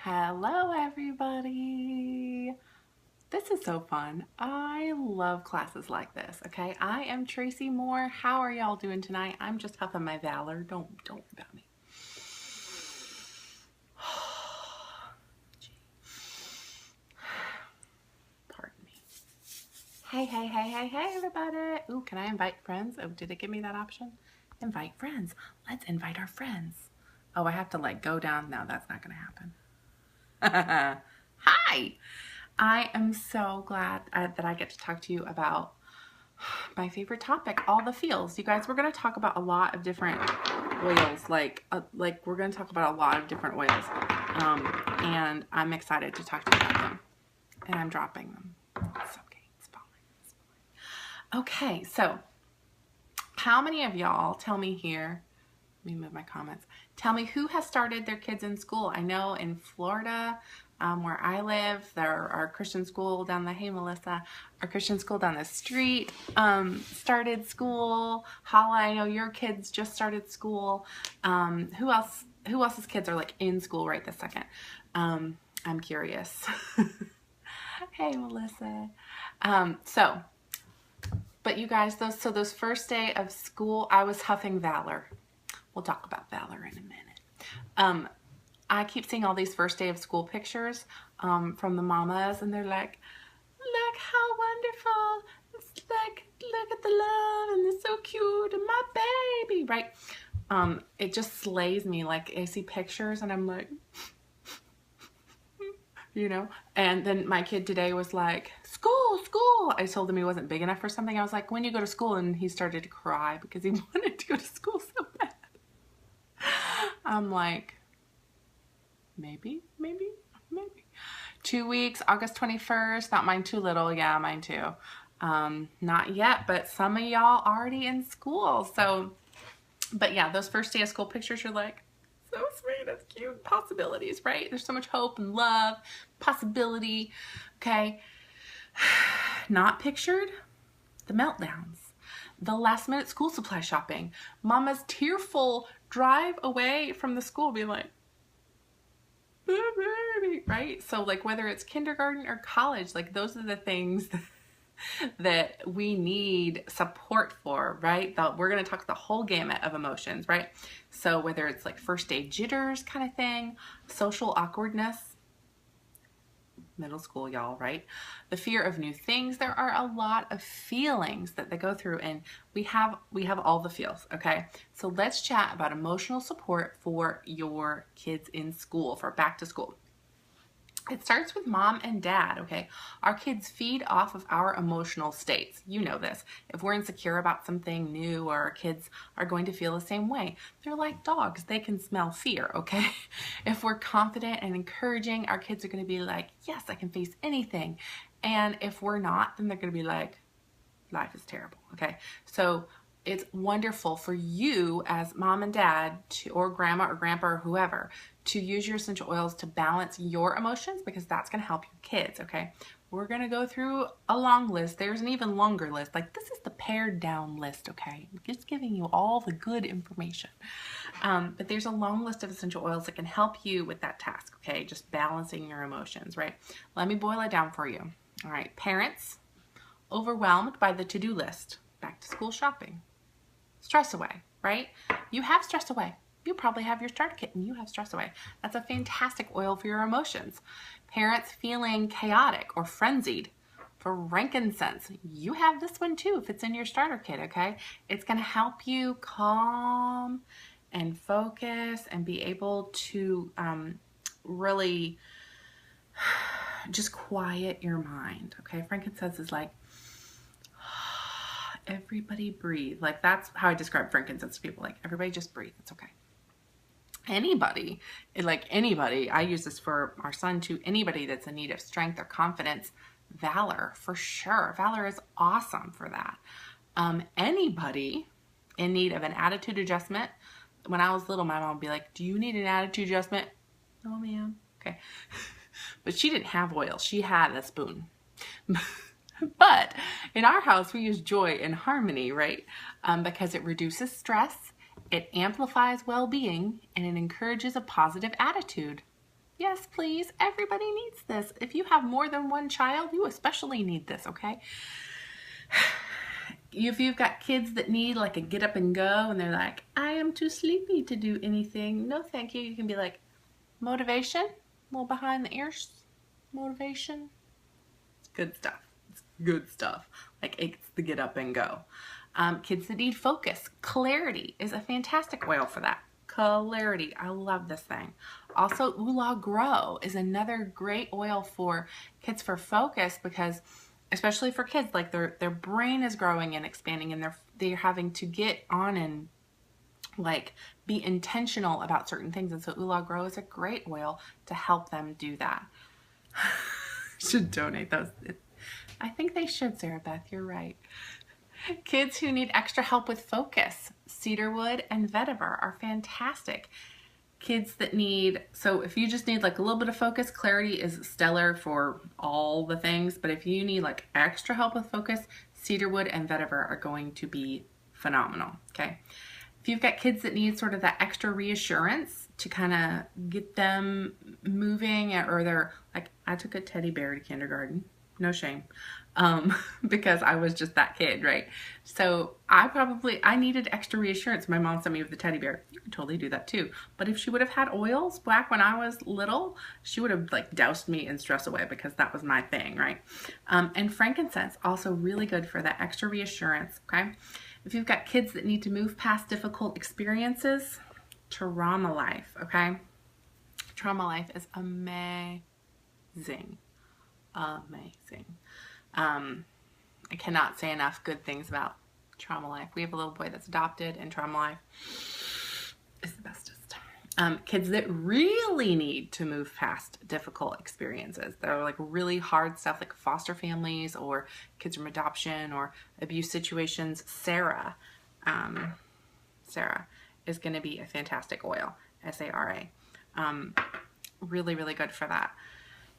Hello everybody! This is so fun. I love classes like this, okay? I am Tracy Moore. How are y'all doing tonight? I'm just huffing my Valor. Don't worry about me. Pardon me. Hey everybody! Ooh, can I invite friends? Oh, did it give me that option? Invite friends. Let's invite our friends. Oh, I have to like go down. No, that's not gonna happen. Hi! I am so glad that I get to talk to you about my favorite topic, all the feels. You guys, we're going to talk about a lot of different oils, like we're going to talk about a lot of different oils, and I'm excited to talk to you about them, and I'm dropping them. It's okay. It's fine. It's fine. Okay, so how many of y'all, tell me here, let me move my comments. Tell me who has started their kids in school. I know in Florida, where I live, our Christian school down the, hey Melissa, our Christian school down the street started school. Hala, I know your kids just started school. Who else's kids are like in school right this second? I'm curious. Hey Melissa. But you guys, those first day of school, I was huffing Valor. We'll talk about Valor in a minute. I keep seeing all these first day of school pictures from the mamas, and they're like, look how wonderful. It's like, look at the love, and it's so cute, and my baby, right? It just slays me. Like, I see pictures, and I'm like, you know? And then my kid today was like, school. I told him he wasn't big enough for something. I was like, when you go to school? And he started to cry because he wanted to go to school so bad. I'm like, maybe. 2 weeks, August 21st, not mine too little. Yeah, mine too. Not yet, but some of y'all already in school. So, but yeah, those first day of school pictures, you're like, so sweet, that's cute. Possibilities, right? There's so much hope and love, possibility. Okay. Not pictured, the meltdowns, the last minute school supply shopping, mama's tearful drive away from the school being like, baby, right? So like whether it's kindergarten or college, like those are the things that we need support for, right? We're going to talk the whole gamut of emotions, right? So whether it's like first day jitters kind of thing, social awkwardness, middle school, y'all, right? The fear of new things. There are a lot of feelings that they go through, and we have all the feels, okay? So let's chat about emotional support for your kids in school, for back to school. It starts with mom and dad, okay? Our kids feed off of our emotional states. You know this. If we're insecure about something new, or our kids are going to feel the same way. They're like dogs. They can smell fear, okay? If we're confident and encouraging, our kids are going to be like, yes, I can face anything. And if we're not, then they're going to be like, life is terrible, okay? So it's wonderful for you as mom and dad or grandma or grandpa or whoever to use your essential oils to balance your emotions, because that's going to help your kids, okay? We're going to go through a long list. There's an even longer list. Like, this is the pared down list, okay? I'm just giving you all the good information. But there's a long list of essential oils that can help you with that task, okay? Just balancing your emotions, right? Let me boil it down for you. All right, parents overwhelmed by the to-do list, back to school shopping. Stress away, right? You have stress away. You probably have your starter kit and you have stress away. That's a fantastic oil for your emotions. Parents feeling chaotic or frenzied, for frankincense. You have this one too if it's in your starter kit, okay? It's going to help you calm and focus and be able to really just quiet your mind, okay? Frankincense is like, everybody breathe. Like, that's how I describe frankincense to people. Like, everybody just breathe. It's okay. Anybody, I use this for our son too. Anybody that's in need of strength or confidence, Valor for sure. Valor is awesome for that. Anybody in need of an attitude adjustment. When I was little, my mom would be like, do you need an attitude adjustment? No, ma'am. Okay. But she didn't have oil. She had a spoon. But in our house, we use joy and harmony, right? Because it reduces stress, it amplifies well-being, and it encourages a positive attitude. Yes, please. Everybody needs this. If you have more than one child, you especially need this, okay? If you've got kids that need like a get up and go and they're like, I am too sleepy to do anything. No, thank you. You can be like, motivation, a little behind the ears, motivation. It's good stuff. It's good stuff. Like it's the get up and go. Kids that need focus, clarity is a fantastic oil for that. Clarity, I love this thing. Also, Oola Grow is another great oil for kids for focus, because especially for kids, like their brain is growing and expanding, and they're having to get on and like be intentional about certain things. And so Oola Grow is a great oil to help them do that. Should donate those. I think they should, Sarah Beth, you're right. Kids who need extra help with focus, Cedarwood and Vetiver are fantastic. Kids that need, so if you just need like a little bit of focus, clarity is stellar for all the things, but if you need like extra help with focus, Cedarwood and Vetiver are going to be phenomenal, okay? If you've got kids that need sort of that extra reassurance to kind of get them moving, or they're like, I took a teddy bear to kindergarten, no shame, because I was just that kid, right? So I needed extra reassurance. My mom sent me with the teddy bear. You could totally do that too. But if she would have had oils back when I was little, she would have like doused me in stress away, because that was my thing, right? And frankincense, also really good for that extra reassurance, okay? If you've got kids that need to move past difficult experiences, Trauma Life, okay? Trauma Life is amazing. Amazing. I cannot say enough good things about Trauma Life. We have a little boy that's adopted, and Trauma Life is the bestest. Kids that really need to move past difficult experiences, that are like really hard stuff, like foster families or kids from adoption or abuse situations, Sarah is going to be a fantastic oil, S-A-R-A. Really, really good for that.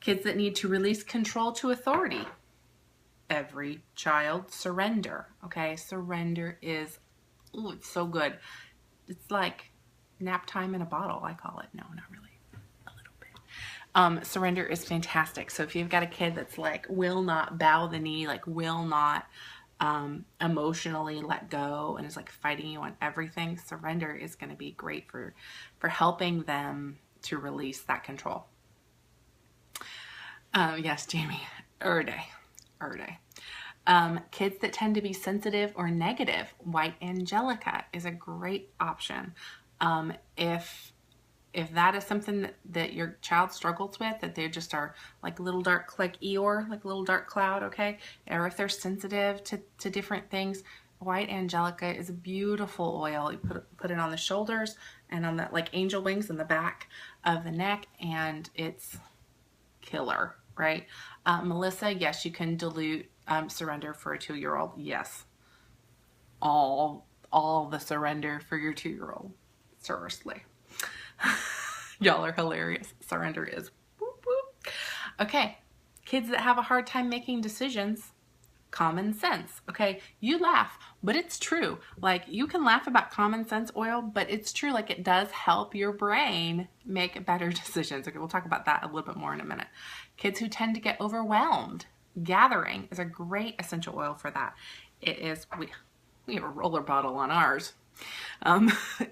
Kids that need to release control to authority, Every Child, Surrender. Okay, Surrender is, ooh, it's so good. It's like nap time in a bottle, I call it. No, not really, a little bit. Surrender is fantastic. So if you've got a kid that's like will not bow the knee, like will not emotionally let go, and is like fighting you on everything, Surrender is going to be great for helping them to release that control. Yes, Jamie, Erday. Kids that tend to be sensitive or negative, White Angelica is a great option. If that is something that your child struggles with, that they just are like little dark, like Eeyore, like a little dark cloud, okay? Or if they're sensitive to different things, White Angelica is a beautiful oil. You put it on the shoulders and on the like angel wings in the back of the neck, and it's killer, right? Melissa, yes, you can dilute Surrender for a 2-year-old. Yes. All the Surrender for your 2-year-old. Seriously. Y'all are hilarious. Surrender is whoop, whoop. Okay. Kids that have a hard time making decisions, Common Sense. Okay, you laugh, but it's true. Like, you can laugh about Common Sense oil, but it's true. Like, it does help your brain make better decisions. Okay, we'll talk about that a little bit more in a minute. Kids who tend to get overwhelmed, Gathering is a great essential oil for that. It is, we have a roller bottle on ours.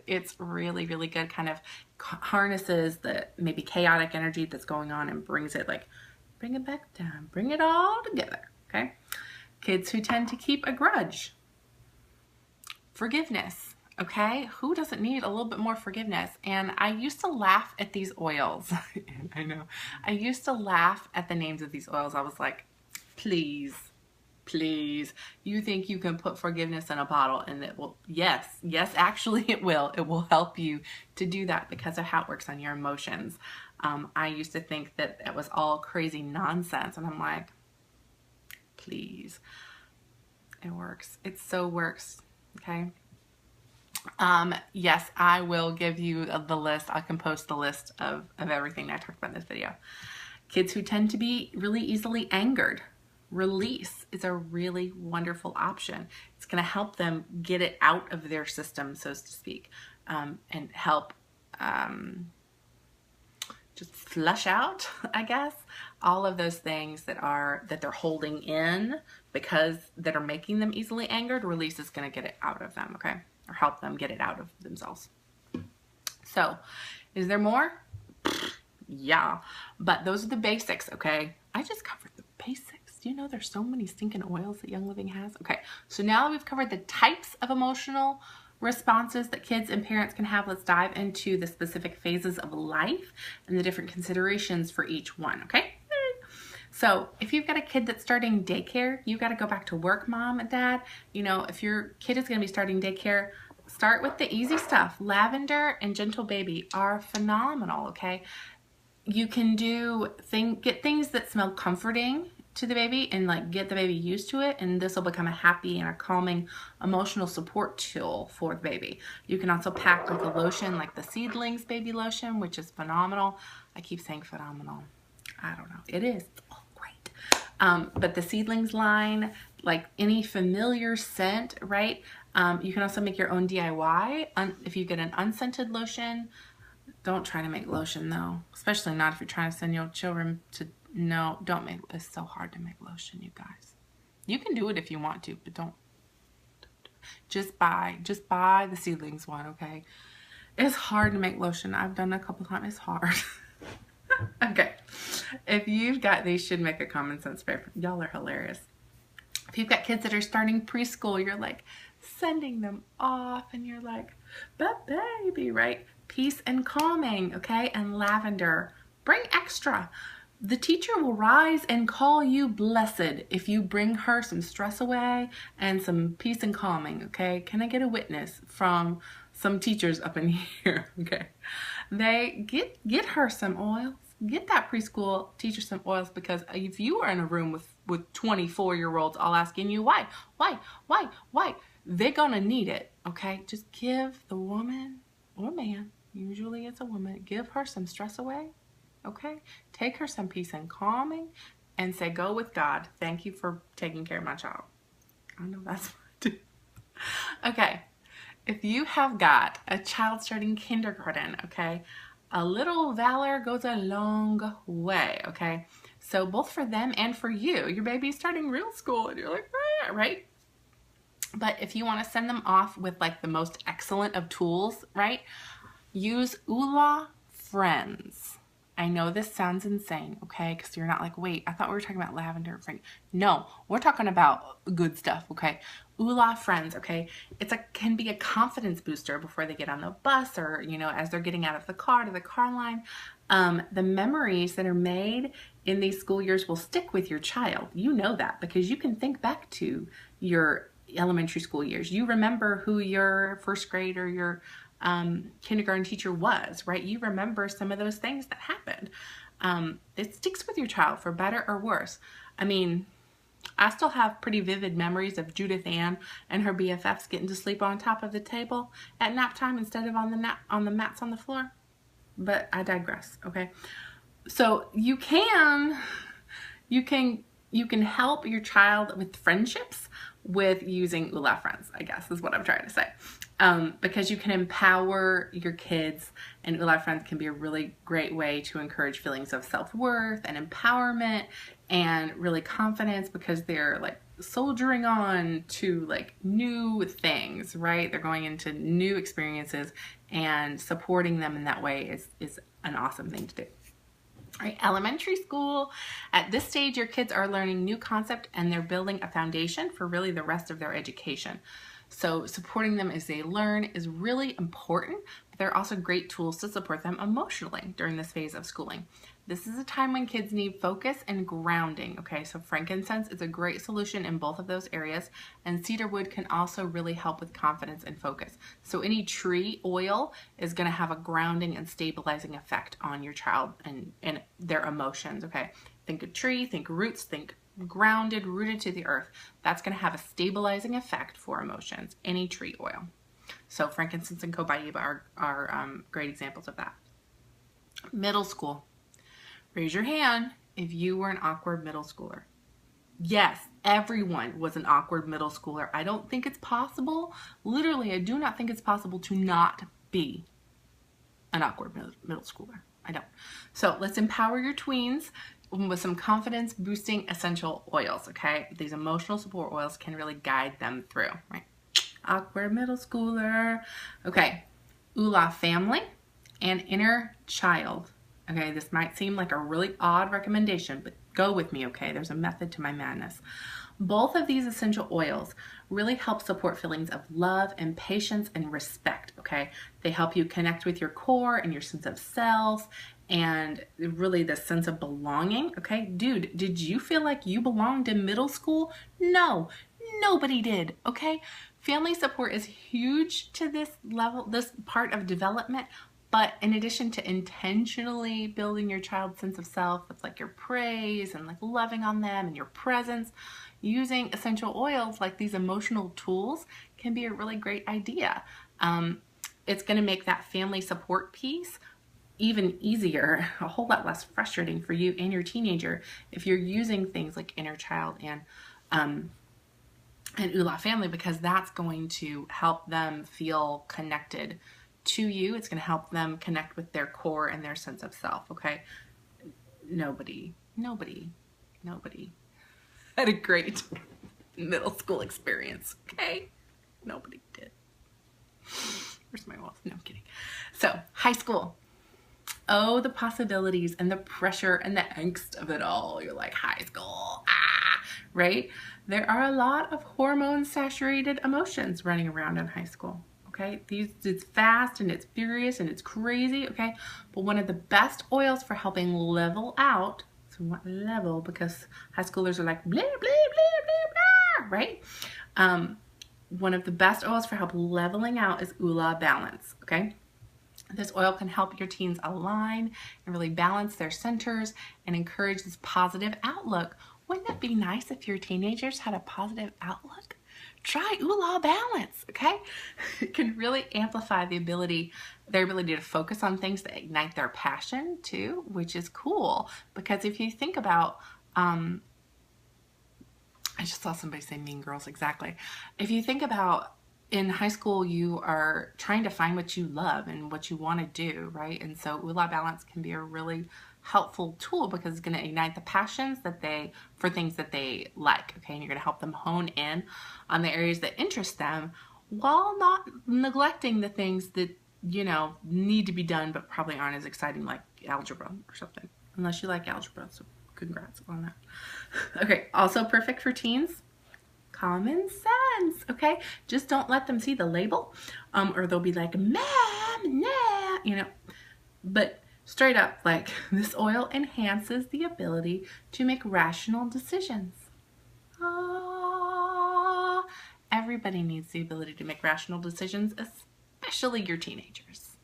It's really, really good. Kind of harnesses the maybe chaotic energy that's going on and brings it like, bring it back down, bring it all together. Okay. Kids who tend to keep a grudge, Forgiveness. Okay, who doesn't need a little bit more forgiveness? And I used to laugh at these oils. I know. I used to laugh at the names of these oils. I was like, please, you think you can put forgiveness in a bottle and it will, yes, actually it will. It will help you to do that because of how it works on your emotions. I used to think that it was all crazy nonsense, and I'm like, please, it works. It so works, okay? Yes, I will give you the list. I can post the list of everything I talked about in this video. Kids who tend to be really easily angered, Release is a really wonderful option. It's going to help them get it out of their system, so to speak, and help just flush out, I guess, all of those things that they're holding in because that are making them easily angered. Release is going to get it out of them, okay? Or help them get it out of themselves. So, is there more? Yeah, but those are the basics, okay? I just covered the basics. Do you know there's so many stinking oils that Young Living has? Okay, so now that we've covered the types of emotional responses that kids and parents can have, let's dive into the specific phases of life and the different considerations for each one, okay? So if you've got a kid that's starting daycare, you've got to go back to work, mom and dad. You know, if your kid is going to be starting daycare, start with the easy stuff. Lavender and Gentle Baby are phenomenal, okay? You can get things that smell comforting to the baby and like get the baby used to it, and this will become a happy and a calming emotional support tool for the baby. You can also pack like a lotion like the Seedlings baby lotion, which is phenomenal. I keep saying phenomenal. I don't know. It is. Oh, great. But the Seedlings line, like any familiar scent, right? You can also make your own DIY. If you get an unscented lotion, don't try to make lotion though, especially not if you're trying to send your children to, no, don't make, it's so hard to make lotion, you guys. You can do it if you want to, but don't. Just buy the Seedlings one, okay? It's hard to make lotion. I've done it a couple times, it's hard. Okay, if you've got, these should make a common sense paper. Y'all are hilarious. If you've got kids that are starting preschool, you're like sending them off and you're like, but baby, right? Peace and calming, okay? And lavender. Bring extra. The teacher will rise and call you blessed if you bring her some stress away and some peace and calming, okay? Can I get a witness from some teachers up in here, okay? They get her some oils. Get that preschool teacher some oils, because if you are in a room with 24-year-olds all asking you why, they're gonna need it, okay? Just give the woman or man, usually it's a woman, give her some stress away, okay? Take her some peace and calming and say, go with God. Thank you for taking care of my child. I know that's what I do. Okay, if you have got a child starting kindergarten, okay, a little Valor goes a long way, okay? So both for them and for you, your baby's starting real school and you're like, ah, right? But if you want to send them off with like the most excellent of tools, right? Use Oola Friends. I know this sounds insane, okay? Because you're not like, wait, I thought we were talking about lavender and Frank. No, we're talking about good stuff, okay? Oola Friends, okay? Can be a confidence booster before they get on the bus, or, you know, as they're getting out of the car to the car line. The memories that are made in these school years will stick with your child. You know that because you can think back to your elementary school years. You remember who your first grade or your kindergarten teacher was, right? You remember some of those things that happened. It sticks with your child for better or worse. I mean, I still have pretty vivid memories of Judith Ann and her BFFs getting to sleep on top of the table at nap time instead of on the mats on the floor. But I digress, okay? So you can help your child with friendships with using Oola Friends, I guess is what I'm trying to say. Because you can empower your kids, and Oola Friends can be a really great way to encourage feelings of self-worth and empowerment and really confidence, because they're like soldiering on to like new things, right? They're going into new experiences, and supporting them in that way is an awesome thing to do. All right, elementary school. At this stage, your kids are learning new concept and they're building a foundation for really the rest of their education. So supporting them as they learn is really important, but there are also great tools to support them emotionally during this phase of schooling. This is a time when kids need focus and grounding, okay? So frankincense is a great solution in both of those areas, and cedarwood can also really help with confidence and focus. So any tree oil is gonna have a grounding and stabilizing effect on your child and their emotions, okay? Think a tree, think roots, think grounded, rooted to the earth. That's going to have a stabilizing effect for emotions, any tree oil. So frankincense and copaiba are great examples of that. Middle school. Raise your hand if you were an awkward middle schooler. Yes, everyone was an awkward middle schooler. I don't think it's possible. Literally, I do not think it's possible to not be an awkward middle schooler. I don't. So let's empower your tweens with some confidence boosting essential oils, okay? These emotional support oils can really guide them through, right? Awkward middle schooler. Okay, Oola family and inner child. Okay, this might seem like a really odd recommendation, but go with me, okay? There's a method to my madness. Both of these essential oils really help support feelings of love and patience and respect, okay? They help you connect with your core and your sense of self and really the sense of belonging, okay? Dude, did you feel like you belonged in middle school? No, nobody did, okay? Family support is huge to this level, this part of development, but in addition to intentionally building your child's sense of self with like your praise and like loving on them and your presence, using essential oils like these emotional tools can be a really great idea. It's going to make that family support piece even easier, a whole lot less frustrating for you and your teenager if you're using things like inner child and Oola family, because that's going to help them feel connected to you. It's going to help them connect with their core and their sense of self, okay? Nobody had a great middle school experience, okay? Nobody did. Where's my wolf? No, I'm kidding. So, high school. Oh, the possibilities and the pressure and the angst of it all. You're like, high school, right? There are a lot of hormone-saturated emotions running around in high school, okay? It's fast and it's furious and it's crazy, okay? But one of the best oils for helping level out, so what level, because high schoolers are like, blah, blah, blah, blah, blah, right? One of the best oils for help leveling out is Oola Balance, okay? This oil can help your teens align and really balance their centers and encourage this positive outlook. Wouldn't it be nice if your teenagers had a positive outlook? Try Oola Balance, okay? It can really amplify their ability to focus on things that ignite their passion too, which is cool. Because if you think about, I just saw somebody say Mean Girls, exactly. If you think about in high school, you are trying to find what you love and what you want to do, right? And so Oola Balance can be a really helpful tool because it's going to ignite the passions for things that they like, okay? And you're going to help them hone in on the areas that interest them while not neglecting the things that, you know, need to be done but probably aren't as exciting, like algebra or something, unless you like algebra, so congrats on that. Okay, also perfect for teens. Common sense, okay? Just don't let them see the label, or they'll be like, Mom, nah, you know. But straight up, like, this oil enhances the ability to make rational decisions. Everybody needs the ability to make rational decisions, especially your teenagers.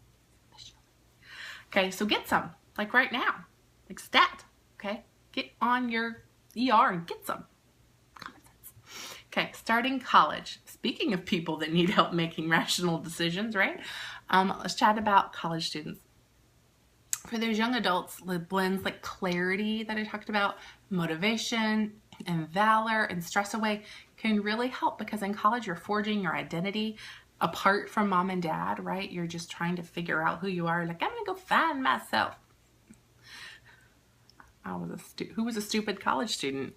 Okay, so get some, like right now, like stat, okay? Get on your ER and get some. Okay, starting college. Speaking of people that need help making rational decisions, right? Let's chat about college students. For those young adults, the blends like clarity that I talked about, motivation and valor and stress away can really help, because in college you're forging your identity apart from mom and dad, right? You're just trying to figure out who you are. Like, I'm gonna go find myself. Who was a stupid college student?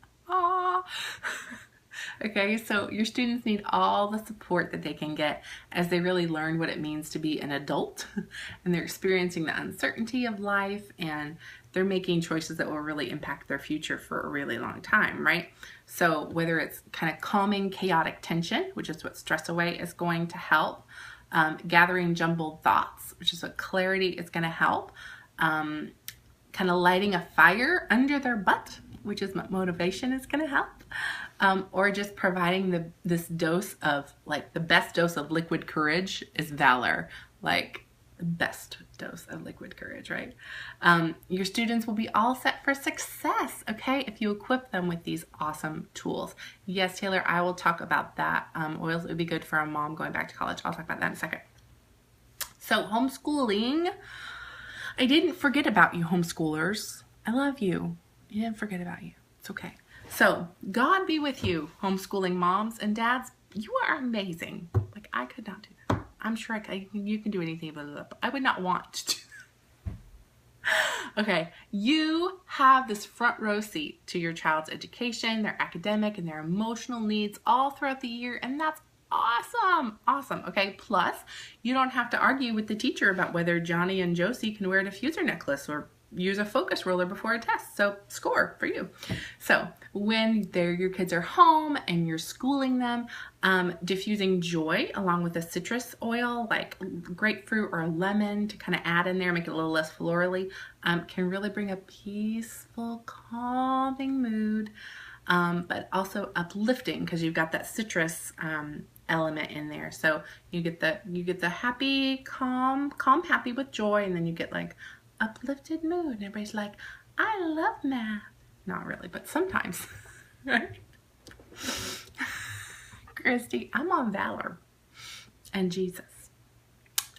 Okay, so your students need all the support that they can get as they really learn what it means to be an adult, and they're experiencing the uncertainty of life, and they're making choices that will really impact their future for a really long time, right? So whether it's kind of calming chaotic tension, which is what stress away is going to help, gathering jumbled thoughts, which is what clarity is going to help, kind of lighting a fire under their butt, which is what motivation is going to help. Or just providing this dose of, like, the best dose of liquid courage is Valor, like the best dose of liquid courage, right? Your students will be all set for success, okay, if you equip them with these awesome tools. Yes, Taylor, I will talk about that. Oils that would be good for a mom going back to college. I'll talk about that in a second. So homeschooling, I didn't forget about you, homeschoolers. I love you. I didn't forget about you. It's okay. So, God be with you, homeschooling moms and dads. You are amazing. Like, I could not do that. I'm sure you can do anything, but I would not want to do Okay, you have this front row seat to your child's education, their academic and their emotional needs all throughout the year, and that's awesome. Awesome. Okay, plus you don't have to argue with the teacher about whether Johnny and Josie can wear a diffuser necklace or use a focus ruler before a test. So score for you. So when your kids are home and you're schooling them, diffusing joy along with a citrus oil like grapefruit or lemon to kind of add in there, make it a little less florally, can really bring a peaceful, calming mood, but also uplifting because you've got that citrus element in there. So you get the happy, calm, happy with joy, and then you get like uplifted mood. And everybody's like, I love math. Not really, but sometimes, right? Christy, I'm on Valor and Jesus.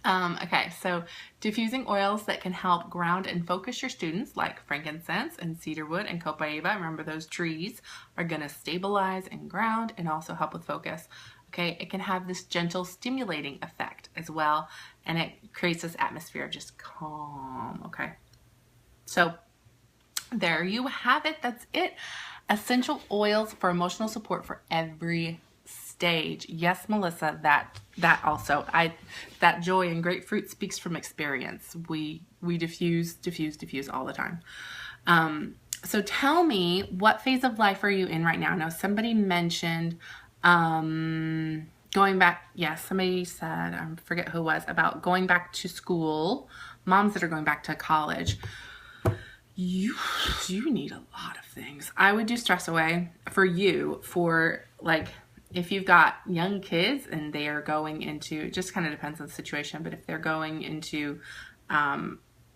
Okay, so diffusing oils that can help ground and focus your students, like frankincense and cedarwood and copaiba. Remember, those trees are going to stabilize and ground and also help with focus. Okay, it can have this gentle stimulating effect as well, and it creates this atmosphere of just calm. Okay, so there you have it. That's it. Essential oils for emotional support for every stage. Yes, Melissa, that also, that joy and grapefruit speaks from experience. We diffuse all the time. So tell me, what phase of life are you in right now? Now, somebody mentioned going back. Yes, somebody said, I forget who it was, about going back to school, moms that are going back to college. You need a lot of things. I would do stress away for you, for like, if you've got young kids and they are going into, it just kind of depends on the situation, but if they're going into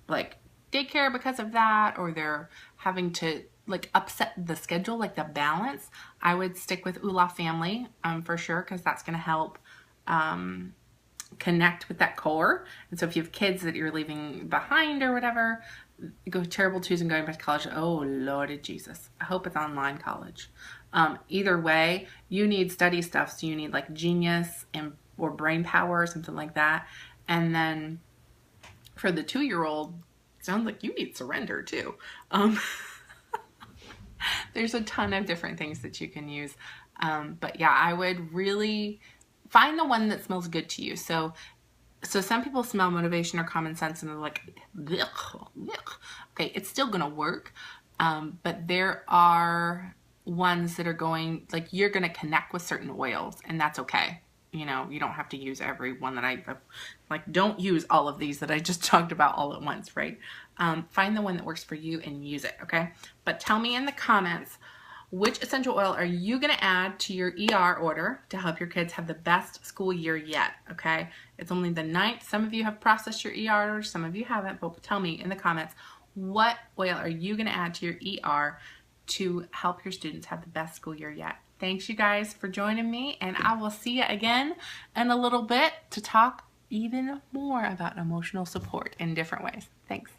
like daycare because of that, or they're having to like upset the schedule, like the balance, I would stick with Oola Family for sure, because that's going to help connect with that core. And so if you have kids that you're leaving behind or whatever, go terrible twos and going back to college. Oh, Lord Jesus. I hope it's online college. Either way, you need study stuff. So you need like Genius or Brain Power or something like that. And then for the 2-year-old, sounds like you need Surrender too. There's a ton of different things that you can use. But yeah, I would really find the one that smells good to you. So some people smell motivation or common sense and they're like, ugh, ugh. Okay, it's still gonna work. But there are ones that are going, like, you're gonna connect with certain oils, and that's okay. You know, you don't have to use every one that like, don't use all of these that I just talked about all at once, right? Find the one that works for you and use it, okay? But tell me in the comments, which essential oil are you going to add to your ER order to help your kids have the best school year yet, okay? It's only the 9th. Some of you have processed your ER order, some of you haven't, but tell me in the comments, what oil are you going to add to your ER to help your students have the best school year yet? Thanks, you guys, for joining me, and I will see you again in a little bit to talk even more about emotional support in different ways. Thanks.